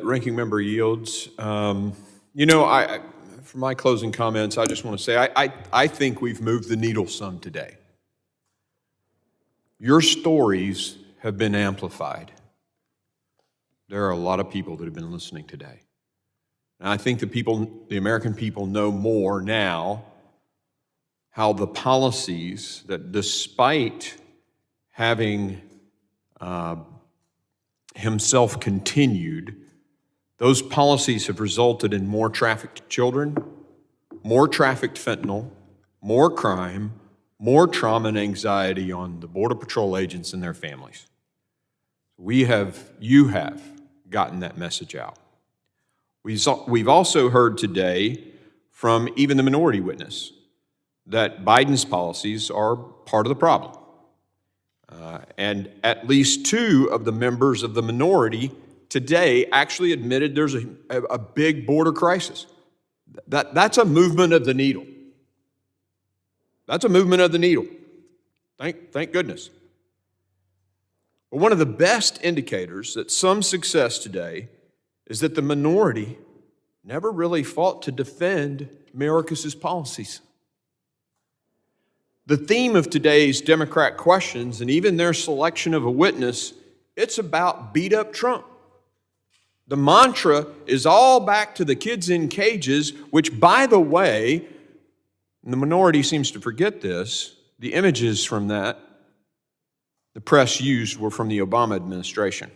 ranking member yields, for my closing comments, I just want to say I think we've moved the needle some today. Your stories have been amplified. There are a lot of people that have been listening today. And I think the American people know more now how the policies that, despite having himself continued, those policies have resulted in more trafficked children, more trafficked fentanyl, more crime, more trauma and anxiety on the Border Patrol agents and their families. You have gotten that message out. We've also heard today from even the minority witness that Biden's policies are part of the problem. And at least two of the members of the minority today actually admitted there's a big border crisis. That's a movement of the needle. That's a movement of the needle. Thank goodness. But one of the best indicators that some success today is that the minority never really fought to defend Mayorkas' policies. The theme of today's Democrat questions and even their selection of a witness, it's about beat up Trump. The mantra is all back to the kids in cages, which, by the way, and the minority seems to forget this, the images from that the press used were from the Obama administration.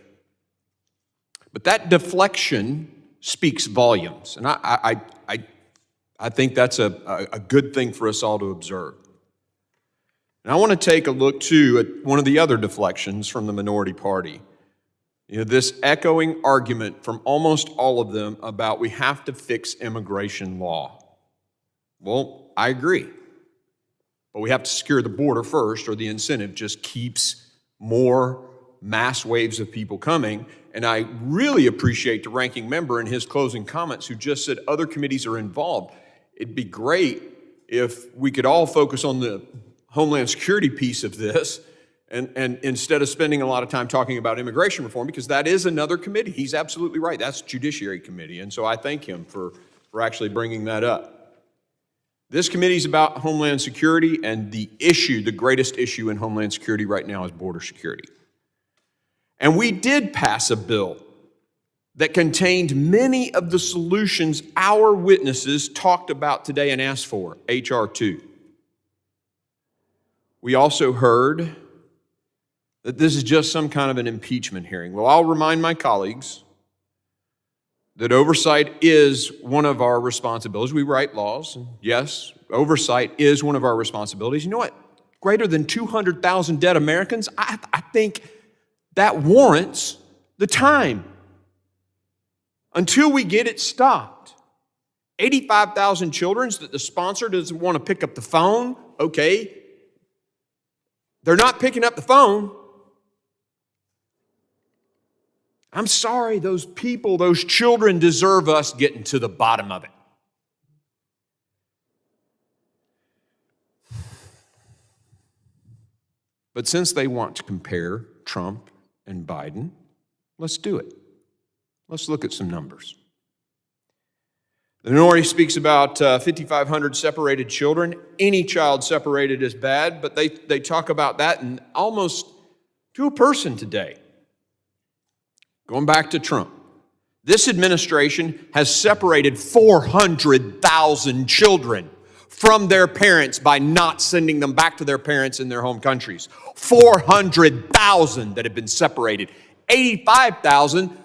But that deflection speaks volumes, and I think that's a good thing for us all to observe. And I want to take a look, too, at one of the other deflections from the minority party. This echoing argument from almost all of them about we have to fix immigration law. Well, I agree. But we have to secure the border first, or the incentive just keeps more mass waves of people coming. And I really appreciate the ranking member in his closing comments who just said other committees are involved. It'd be great if we could all focus on the Homeland Security piece of this and instead of spending a lot of time talking about immigration reform, because that is another committee. He's absolutely right. That's Judiciary Committee. And so I thank him for actually bringing that up. This committee is about Homeland Security, and the greatest issue in Homeland Security right now is border security. And we did pass a bill that contained many of the solutions our witnesses talked about today and asked for, H.R. 2. We also heard that this is just some kind of an impeachment hearing. Well, I'll remind my colleagues that oversight is one of our responsibilities. We write laws, and yes, oversight is one of our responsibilities. You know what? Greater than 200,000 dead Americans, I think that warrants the time until we get it stopped. 85,000 children that the sponsor doesn't want to pick up the phone, okay. They're not picking up the phone. I'm sorry, those people, those children deserve us getting to the bottom of it. But since they want to compare Trump and Biden, let's do it. Let's look at some numbers. The minority speaks about 5,500 separated children. Any child separated is bad, but they talk about that and almost to a person today. Going back to Trump, this administration has separated 400,000 children from their parents by not sending them back to their parents in their home countries. 400,000 that have been separated. 85,000.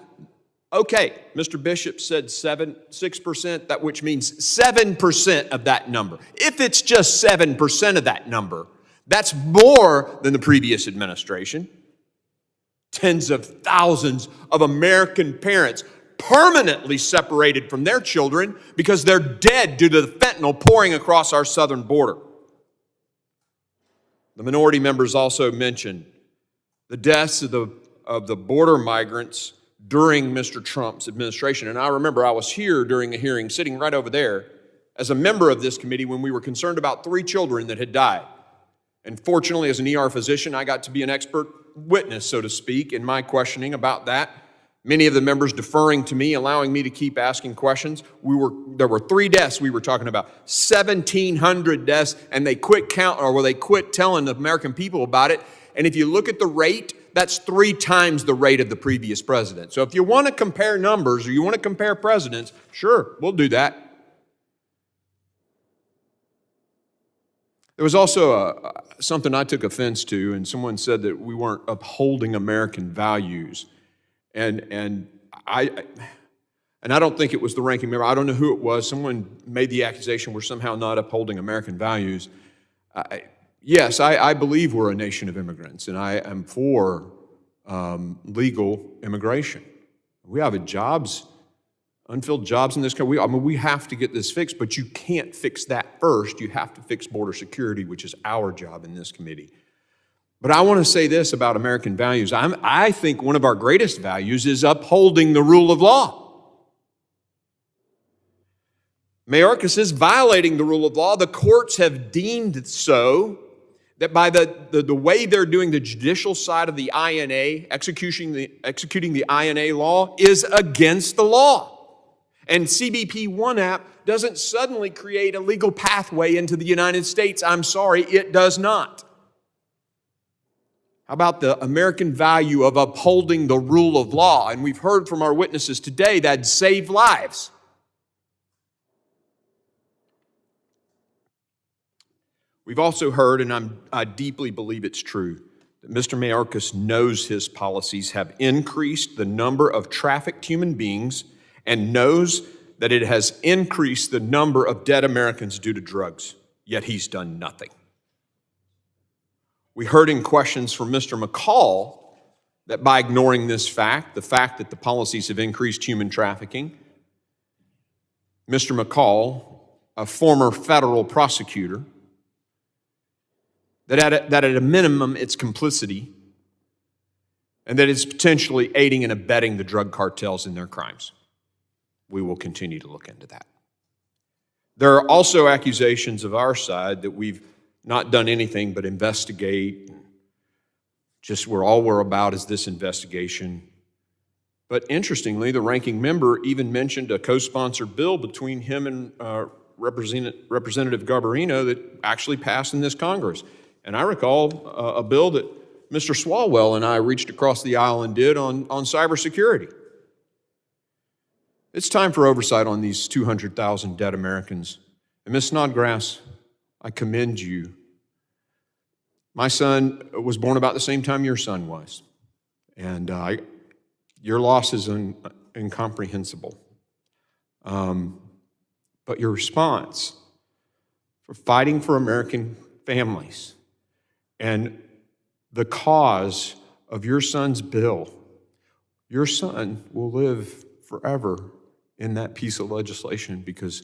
Okay, Mr. Bishop said 6%, that which means 7% of that number. If it's just 7% of that number, that's more than the previous administration. Tens of thousands of American parents permanently separated from their children because they're dead due to the fentanyl pouring across our southern border. The minority members also mentioned the deaths of the border migrants during Mr. Trump's administration. And I remember I was here during a hearing, sitting right over there, as a member of this committee when we were concerned about 3 children that had died. And fortunately, as an ER physician, I got to be an expert witness, so to speak, in my questioning about that. Many of the members deferring to me, allowing me to keep asking questions. There were 3 deaths we were talking about, 1,700 deaths, and they quit telling the American people about it. And if you look at the rate, that's 3 times the rate of the previous president. So if you want to compare numbers or you want to compare presidents, sure, we'll do that. There was also something I took offense to, and someone said that we weren't upholding American values. And I don't think it was the ranking member. I don't know who it was. Someone made the accusation we're somehow not upholding American values. Yes, I believe we're a nation of immigrants, and I am for legal immigration. We have unfilled jobs in this country. We have to get this fixed, but you can't fix that first. You have to fix border security, which is our job in this committee. But I want to say this about American values. I think one of our greatest values is upholding the rule of law. Mayorkas is violating the rule of law. The courts have deemed so, that by the way they're doing the judicial side of the INA, executing the INA law, is against the law. And CBP One app doesn't suddenly create a legal pathway into the United States. I'm sorry, it does not. How about the American value of upholding the rule of law? And we've heard from our witnesses today that save lives. We've also heard, and I deeply believe it's true, that Mr. Mayorkas knows his policies have increased the number of trafficked human beings and knows that it has increased the number of dead Americans due to drugs, yet he's done nothing. We heard in questions from Mr. McCall that by ignoring this fact, the fact that the policies have increased human trafficking, Mr. McCall, a former federal prosecutor, that at a minimum it's complicity and that it's potentially aiding and abetting the drug cartels in their crimes. We will continue to look into that. There are also accusations of our side that we've not done anything but investigate. All we're about is this investigation. But interestingly, the ranking member even mentioned a co-sponsored bill between him and Representative Garbarino that actually passed in this Congress. And I recall a bill that Mr. Swalwell and I reached across the aisle and did on cybersecurity. It's time for oversight on these 200,000 dead Americans. And Ms. Snodgrass, I commend you. My son was born about the same time your son was. And your loss is incomprehensible. But your response for fighting for American families and the cause of your son's bill, your son will live forever in that piece of legislation, because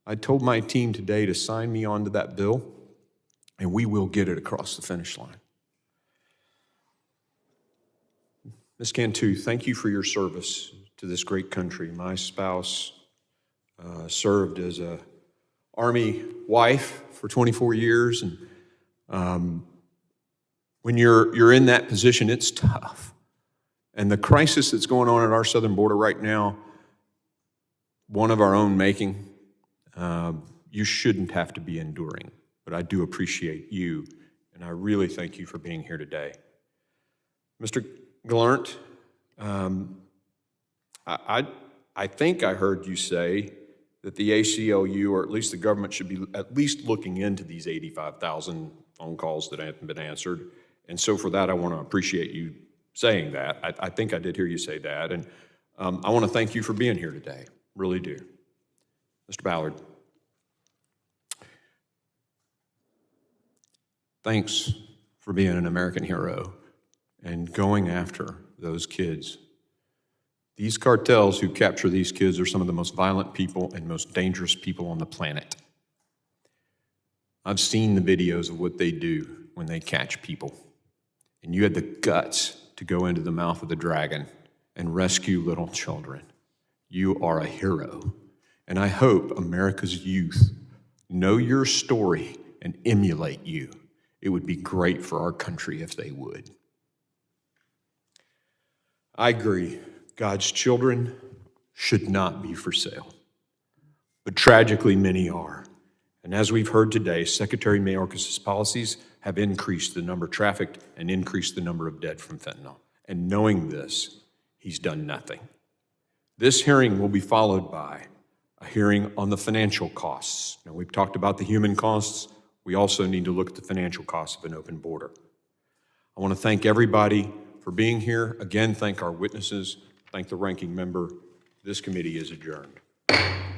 I told my team today to sign me onto that bill, and we will get it across the finish line. Ms. Cantu, thank you for your service to this great country. My spouse served as an Army wife for 24 years, and when you're in that position, it's tough. And the crisis that's going on at our southern border right now, one of our own making, you shouldn't have to be enduring. But I do appreciate you, and I really thank you for being here today. Mr. Gallant, I think I heard you say that the ACLU, or at least the government, should be at least looking into these 85,000 phone calls that haven't been answered. And so for that, I want to appreciate you saying that. I think I did hear you say that. And I want to thank you for being here today. Really do. Mr. Ballard, thanks for being an American hero and going after those kids. These cartels who capture these kids are some of the most violent people and most dangerous people on the planet. I've seen the videos of what they do when they catch people. And you had the guts to go into the mouth of the dragon and rescue little children. You are a hero. And I hope America's youth know your story and emulate you. It would be great for our country if they would. I agree. God's children should not be for sale. But tragically, many are. And as we've heard today, Secretary Mayorkas' policies have increased the number trafficked and increased the number of dead from fentanyl. And knowing this, he's done nothing. This hearing will be followed by a hearing on the financial costs. Now, we've talked about the human costs. We also need to look at the financial costs of an open border. I want to thank everybody for being here. Again, thank our witnesses. Thank the ranking member. This committee is adjourned.